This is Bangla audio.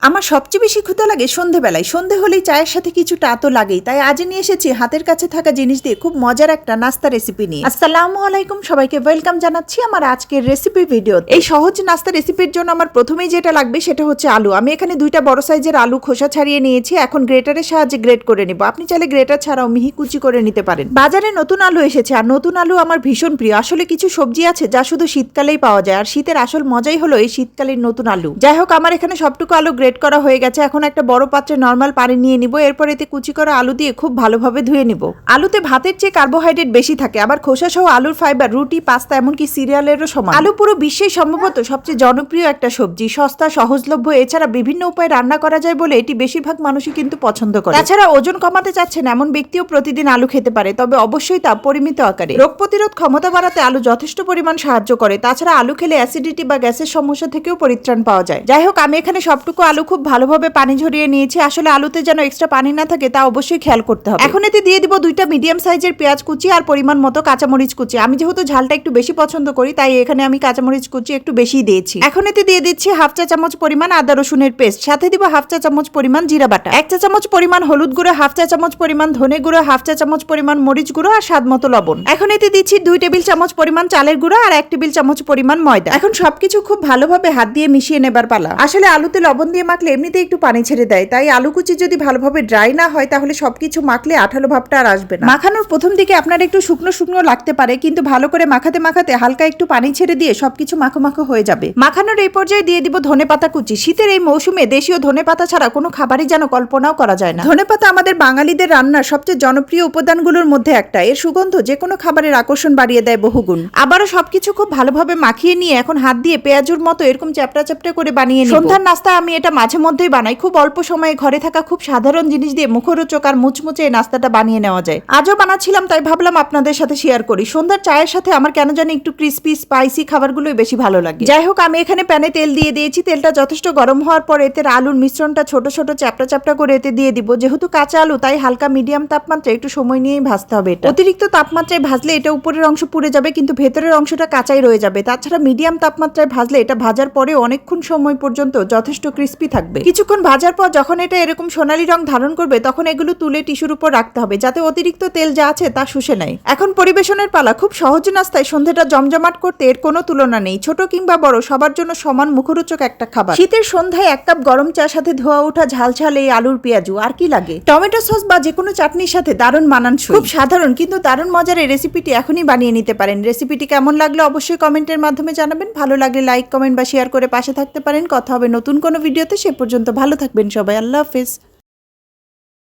আমার সবচেয়ে বেশি ক্ষুধা লাগে সন্ধেবেলায়। সন্ধে হলেই চায়ের সাথে কিছুটা তো লাগেই। তাই আজ নিয়ে এসেছি হাতের কাছে থাকা জিনিস দিয়ে খুব মজার একটা নাস্তা রেসিপি নিয়ে। আসসালামু আলাইকুম, সবাইকে ওয়েলকাম জানাচ্ছি আমার আজকের রেসিপি ভিডিও। এই সহজ নাস্তা রেসিপির জন্য আমার প্রথমেই যেটা লাগবে সেটা হচ্ছে আলু। আমি এখানে দুইটা বড় সাইজের আলু খোসা ছাড়িয়ে নিয়েছি। এখন গ্রেটারের সাহায্যে গ্রেট করে নিব। আপনি চাইলে গ্রেটার ছাড়াও মিহি কুচি করে নিতে পারেন। বাজারে নতুন আলু এসেছে, আর নতুন আলু আমার ভীষণ প্রিয়। আসলে কিছু সবজি আছে যা শুধু শীতকালেই পাওয়া যায়, আর শীতের আসল মজাই হলো এই শীতকালীন নতুন আলু। যাই হোক, আমার এখানে সবটুকু আলু গ্রেট করা হয়ে গেছে। এখন একটা বড় পাত্রে নরমাল পানি নিয়ে নিব। এরপর এতে কুচি করা আলু দিয়ে খুব ভালোভাবে ধুয়ে নিব। আলুতে ভাতের চেয়ে কার্বোহাইড্রেট বেশি থাকে, আবার খোসা সহ আলুর ফাইবার রুটি, পাস্তা এমনকি সিরিয়ালেরও সমান। আলু পুরো বিশ্বেই সম্ভবত সবচেয়ে জনপ্রিয় একটা সবজি। সস্তা, সহজলভ্য, এছাড়া বিভিন্ন উপায়ে রান্না করা যায় বলে এটি বেশিরভাগ মানুষই কিন্তু পছন্দ করে। তাছাড়া ওজন কমাতে চাচ্ছেন এমন ব্যক্তিও প্রতিদিন আলু খেতে পারে, তবে অবশ্যই তা পরিমিত আকারে। রোগ প্রতিরোধ ক্ষমতা বাড়াতে আলু যথেষ্ট পরিমাণ সাহায্য করে। তাছাড়া আলু খেলে অ্যাসিডিটি বা গ্যাসের সমস্যা থেকেও পরিত্রাণ পাওয়া যায়। যাই হোক, আমি এখানে সবটুকু আলু খুব ভালোভাবে পানি ঝরিয়ে নিয়েছি। আসলে আলুতে যেন এক্সট্রা পানি না থাকে তা অবশ্যই খেয়াল করতে হবে। এখন এতে দিয়ে দিব দুইটা মিডিয়াম সাইজের পেঁয়াজ কুচি আর পরিমাণ মতো কাঁচামরিচ কুচি। আমি যেহেতু ঝালটা একটু বেশি পছন্দ করি, তাই এখানে আমি কাঁচামরিচ কুচি একটু বেশি দিয়েছি। এখন এতে দিয়ে দিচ্ছি হাফ চা চামচ পরিমাণ আদা রসুনের পেস্ট, সাথে দিব হাফ চা চামচ পরিমাণ জিরা বাটা, এক চা চামচ পরিমাণ হলুদ গুঁড়ো, হাফ চা চামচ পরিমাণ ধনে গুঁড়ো, হাফ চা চামচ পরিমাণ মরিচ গুঁড়ো আর স্বাদ মতো লবণ। এখন এতে দিচ্ছি 2 টেবিল চামচ পরিমাণ চালের গুঁড়ো আর 1 টেবিল চামচ পরিমাণ ময়দা। এখন সবকিছু খুব ভালোভাবে হাত দিয়ে মিশিয়ে নেবার পালা। আসলে আলুতে লবণ দিয়ে মাখলে এমনিতে একটু পানি ছেড়ে দেয়, তাই আলু কুচি যদি ভালোভাবে ড্রাই না হয় তাহলে সবকিছু মাখলে আঠালো ভাবটা আর আসবে না। মাখানোর প্রথম দিকে আপনার একটু শুকনো শুকনো লাগতে পারে, কিন্তু ভালো করে মাখাতে মাখাতে হালকা একটু পানি ছেড়ে দিয়ে সবকিছু মাখো মাখো হয়ে যাবে। মাখানোর এই পর্যায়ে দিয়ে দিব ধনেপাতা কুচি। শীতের এই মৌসুমে দেশীয় ধনেপাতা ছাড়া কোনো খাবারই যেন কল্পনাও করা যায় না। ধনেপাতা আমাদের বাঙালিদের রান্নার সবচেয়ে জনপ্রিয় উপাদানগুলোর মধ্যে একটা। এর সুগন্ধ যে কোনো খাবারের আকর্ষণ বাড়িয়ে দেয় বহুগুণ। আবারও সবকিছু খুব ভালোভাবে মাখিয়ে নিয়ে এখন হাত দিয়ে পেঁয়াজুর মতো এরকম চ্যাপটা চ্যাপটা করে বানিয়ে নিব। সন্ধ্যার নাস্তা আমি এটা মাঝে মধ্যেই বানাই। খুব অল্প সময়ে ঘরে থাকা খুব সাধারণ জিনিস দিয়ে মুখরোচক আর মুচমুচে এই নাস্তাটা বানিয়ে নেওয়া যায়। আজও বানাচ্ছিলাম, তাই ভাবলাম আপনাদের সাথে শেয়ার করি। সন্ধ্যার চায়ের সাথে আমার কেন জানি একটু ক্রিস্পি স্পাইসি খাবারগুলোই বেশি ভালো লাগে। যাই হোক, আমি এখানে প্যানে তেল দিয়ে দিয়েছি। তেলটা যথেষ্ট গরম হওয়ার পর এতে আলুর মিশ্রণটা ছোট ছোট চ্যাপটা চ্যাপটা করে এতে দিয়ে দিব। যেহেতু কাঁচা আলু, তাই হালকা মিডিয়াম তাপমাত্রায় একটু সময় নিয়েই ভাজতে হবে এটা। অতিরিক্ত তাপমাত্রায় ভাজলে এটা উপরের অংশ পুড়ে যাবে, কিন্তু ভেতরের অংশটা কাঁচাই রয়ে যাবে। তাছাড়া মিডিয়াম তাপমাত্রায় ভাজলে এটা ভাজার পরে অনেকক্ষণ সময় পর্যন্ত যথেষ্ট ক্রিস্পি থাকবে। কিছুক্ষণ ভাজার পর যখন এটা এরকম সোনালী রং ধারণ করবে, তখন এগুলো তুলে টিস্যুর উপর রাখতে হবে, যাতে অতিরিক্ত তেল যা আছে তা শুষে নেয়। এখন পরিবেশনের পালা। খুব সহজ নাস্তায় সন্ধ্যাটা জমজমাট করতে এর কোনো তুলনা নেই। ছোট কিংবা বড় সবার জন্য সমান মুখরোচক একটা খাবার। শীতের সন্ধ্যায় 1 কাপ গরম চা সাথে ধোয়া ওঠা ঝাল ঝাল এই আলুর পেঁয়াজু আর কি লাগে। টমেটো সস বা যে কোনো চাটনির সাথে দারুণ মানানসই। খুব সাধারণ কিন্তু দারুণ মজার এই রেসিপিটি এখনই বানিয়ে নিতে পারেন। রেসিপিটি কেমন লাগলো অবশ্যই কমেন্টের মাধ্যমে জানাবেন। ভালো লাগলে লাইক, কমেন্ট বা শেয়ার করে পাশে থাকতে পারেন। কথা হবে নতুন কোনো ভিডিওতে। সে পর্যন্ত ভালো থাকবেন সবাই। আল্লাহ হাফেজ।